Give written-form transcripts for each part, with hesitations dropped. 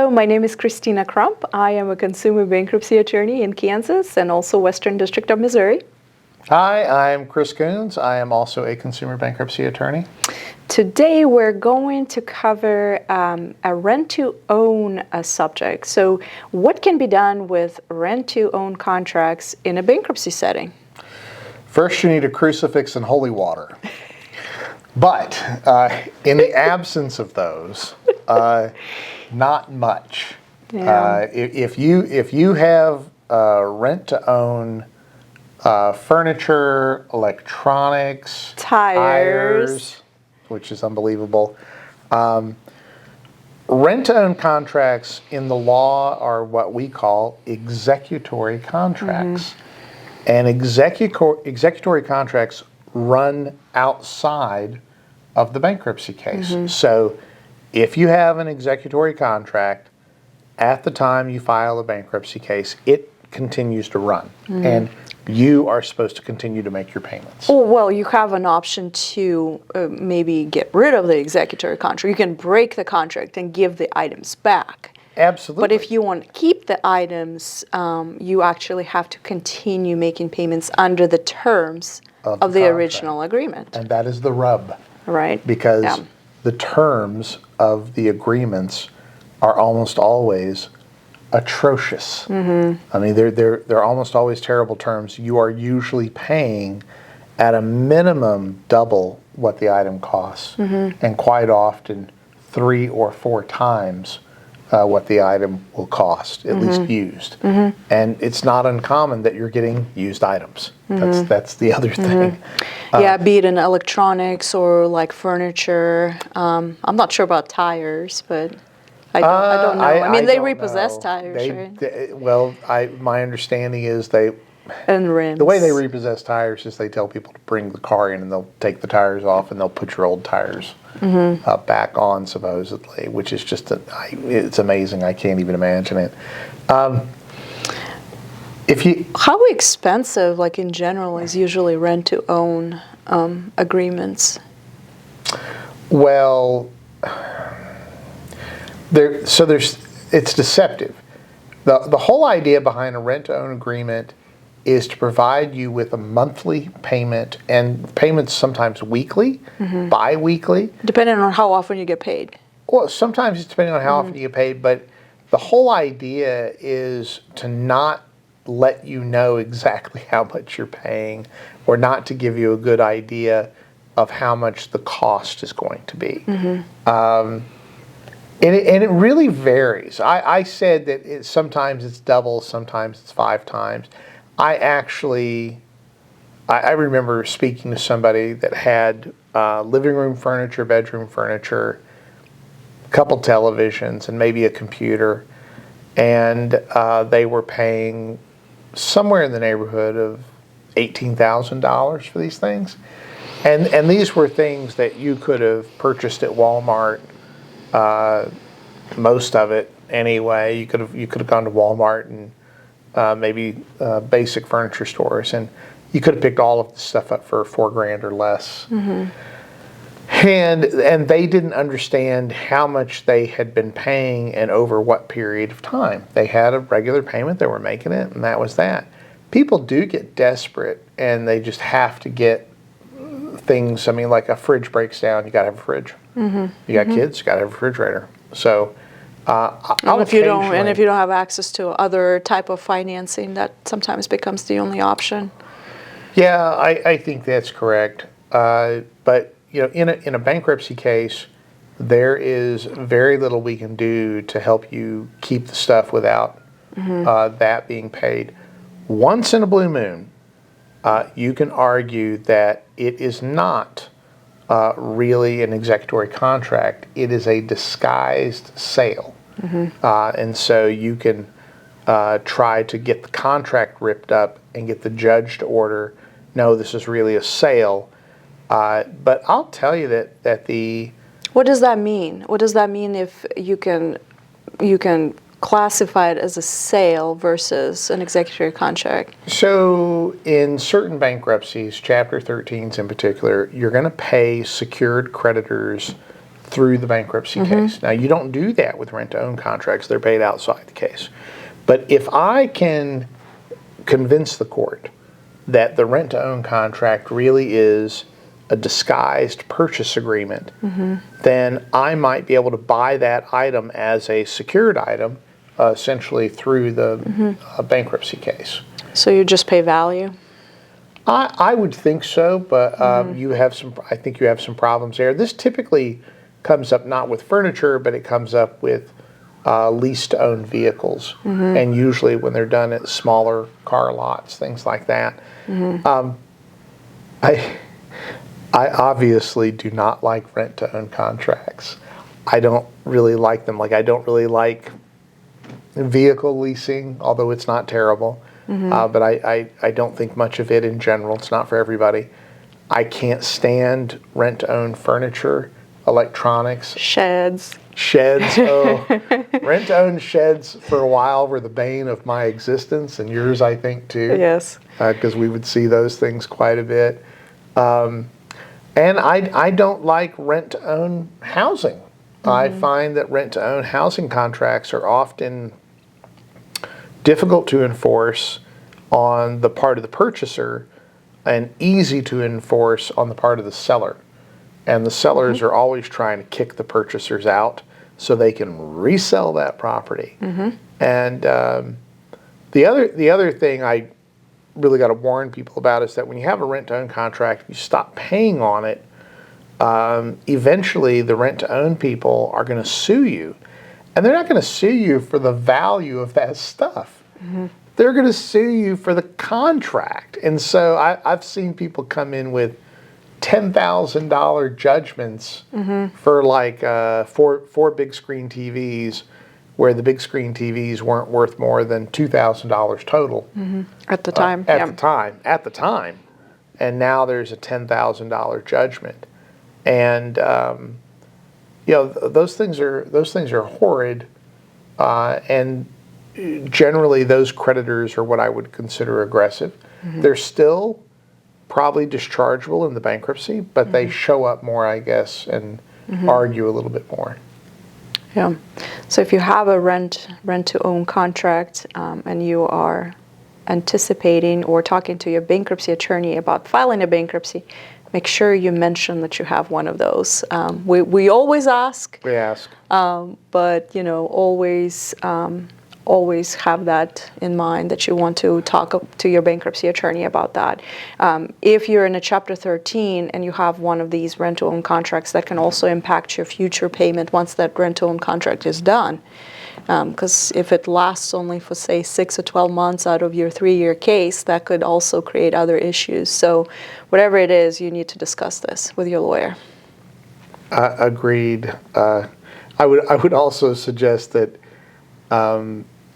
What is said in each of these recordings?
Hello, my name is Kristina Crump. I am a consumer bankruptcy attorney in Kansas and also Western District of Missouri. Hi, I'm Chris Coons. I am also a consumer bankruptcy attorney. Today we're going to cover a rent-to-own subject. So what can be done with rent-to-own contracts in a bankruptcy setting? First, you need a crucifix and holy water. But in the absence of those, not much. Yeah. If you have rent-to-own furniture, electronics, tires, which is unbelievable. Rent-to-own contracts in the law are what we call executory contracts. And executory contracts run outside of the bankruptcy case. So if you have an executory contract, at the time you file a bankruptcy case, it continues to run. And you are supposed to continue to make your payments. Oh, well, you have an option to maybe get rid of the executory contract. You can break the contract and give the items back. Absolutely. But if you want to keep the items, you actually have to continue making payments under the terms of the original agreement. And that is the rub. Right. Because the terms of the agreements are almost always atrocious. I mean, they're almost always terrible terms. You are usually paying at a minimum double what the item costs, and quite often 3 or 4 times what the item will cost, at least used. And it's not uncommon that you're getting used items. That's the other thing. Yeah, be it in electronics or like furniture. I'm not sure about tires, but I don't know. I mean, they repossess tires, right? My understanding is and rims. The way they repossess tires is they tell people to bring the car in and they'll take the tires off and they'll put your old tires back on, supposedly, which is just, it's amazing. I can't even imagine it. How expensive, like in general, is usually rent-to-own agreements? Well, it's deceptive. The whole idea behind a rent-to-own agreement is to provide you with a monthly payment, and payments sometimes weekly, bi-weekly. Depending on how often you get paid. Well, sometimes it's depending on how often you get paid, but the whole idea is to not let you know exactly how much you're paying, or not to give you a good idea of how much the cost is going to be. And it really varies. I said that sometimes it's double, sometimes it's 5 times. I remember speaking to somebody that had living room furniture, bedroom furniture, a couple televisions, and maybe a computer, and they were paying somewhere in the neighborhood of $18,000 for these things. And these were things that you could have purchased at Walmart. Most of it anyway. You could have gone to Walmart and maybe basic furniture stores, and you could have picked all of the stuff up for $4,000 or less. And they didn't understand how much they had been paying and over what period of time. They had a regular payment, they were making it, and that was that. People do get desperate, and they just have to get things. I mean, like a fridge breaks down, you got to have a fridge. You got kids, you got to have a refrigerator. So, and if you don't have access to other type of financing, that sometimes becomes the only option. Yeah, I think that's correct. But in a bankruptcy case, there is very little we can do to help you keep the stuff without that being paid. Once in a blue moon, you can argue that it is not really an executory contract. It is a disguised sale. And so you can try to get the contract ripped up and get the judge to order, no, this is really a sale. But I'll tell you that the... What does that mean? What does that mean if you can classify it as a sale versus an executory contract? So in certain bankruptcies, Chapter 13s in particular, you're going to pay secured creditors through the bankruptcy case. Now, you don't do that with rent-to-own contracts. They're paid outside the case. But if I can convince the court that the rent-to-own contract really is a disguised purchase agreement, then I might be able to buy that item as a secured item, essentially through the bankruptcy case. So you just pay value? I would think so, but I think you have some problems there. This typically comes up not with furniture, but it comes up with lease-to-own vehicles, and usually when they're done at smaller car lots, things like that. I obviously do not like rent-to-own contracts. I don't really like them. Like, I don't really like vehicle leasing, although it's not terrible. But I don't think much of it in general. It's not for everybody. I can't stand rent-to-own furniture, electronics. Sheds. Oh, rent-to-own sheds for a while were the bane of my existence, and yours, I think, too. Yes. Because we would see those things quite a bit. And I don't like rent-to-own housing. I find that rent-to-own housing contracts are often difficult to enforce on the part of the purchaser and easy to enforce on the part of the seller. And the sellers are always trying to kick the purchasers out so they can resell that property. And the other thing I really got to warn people about is that when you have a rent-to-own contract, you stop paying on it, eventually the rent-to-own people are going to sue you. And they're not going to sue you for the value of that stuff. They're going to sue you for the contract. And so I've seen people come in with $10,000 judgments for like four big screen TVs, where the big screen TVs weren't worth more than $2,000 total. At the time. At the time. And now there's a $10,000 judgment. And those things are horrid, and generally those creditors are what I would consider aggressive. They're still probably dischargeable in the bankruptcy, but they show up more, I guess, and argue a little bit more. Yeah. So if you have a rent-to-own contract and you are anticipating or talking to your bankruptcy attorney about filing a bankruptcy, make sure you mention that you have one of those. We always ask. We ask. But always have that in mind, that you want to talk to your bankruptcy attorney about that. If you're in a Chapter 13 and you have one of these rent-to-own contracts, that can also impact your future payment once that rent-to-own contract is done. Because if it lasts only for, say, 6 or 12 months out of your 3-year case, that could also create other issues. So whatever it is, you need to discuss this with your lawyer. Agreed. I would also suggest that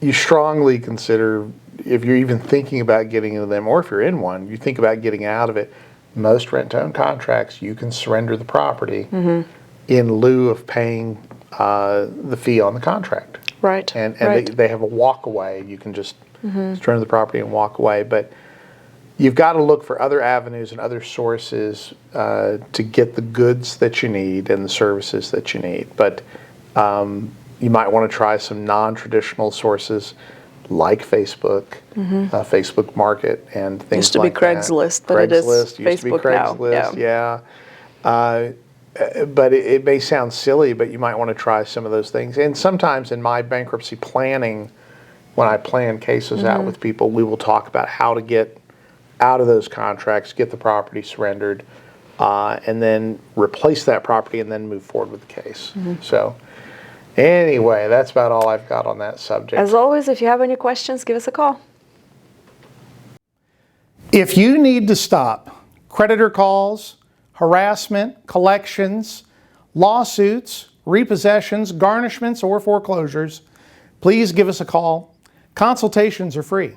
you strongly consider, if you're even thinking about getting into them, or if you're in one, you think about getting out of it. Most rent-to-own contracts, you can surrender the property in lieu of paying the fee on the contract. Right. And they have a walk away. You can just surrender the property and walk away. But you've got to look for other avenues and other sources to get the goods that you need and the services that you need. But you might want to try some non-traditional sources like Facebook, Facebook Market, and things like that. Used to be Craigslist, but it is Facebook now. Craigslist, yeah. But it may sound silly, but you might want to try some of those things. And sometimes in my bankruptcy planning, when I plan cases out with people, we will talk about how to get out of those contracts, get the property surrendered, and then replace that property and then move forward with the case. So anyway, that's about all I've got on that subject. As always, if you have any questions, give us a call. If you need to stop creditor calls, harassment, collections, lawsuits, repossessions, garnishments, or foreclosures, please give us a call. Consultations are free.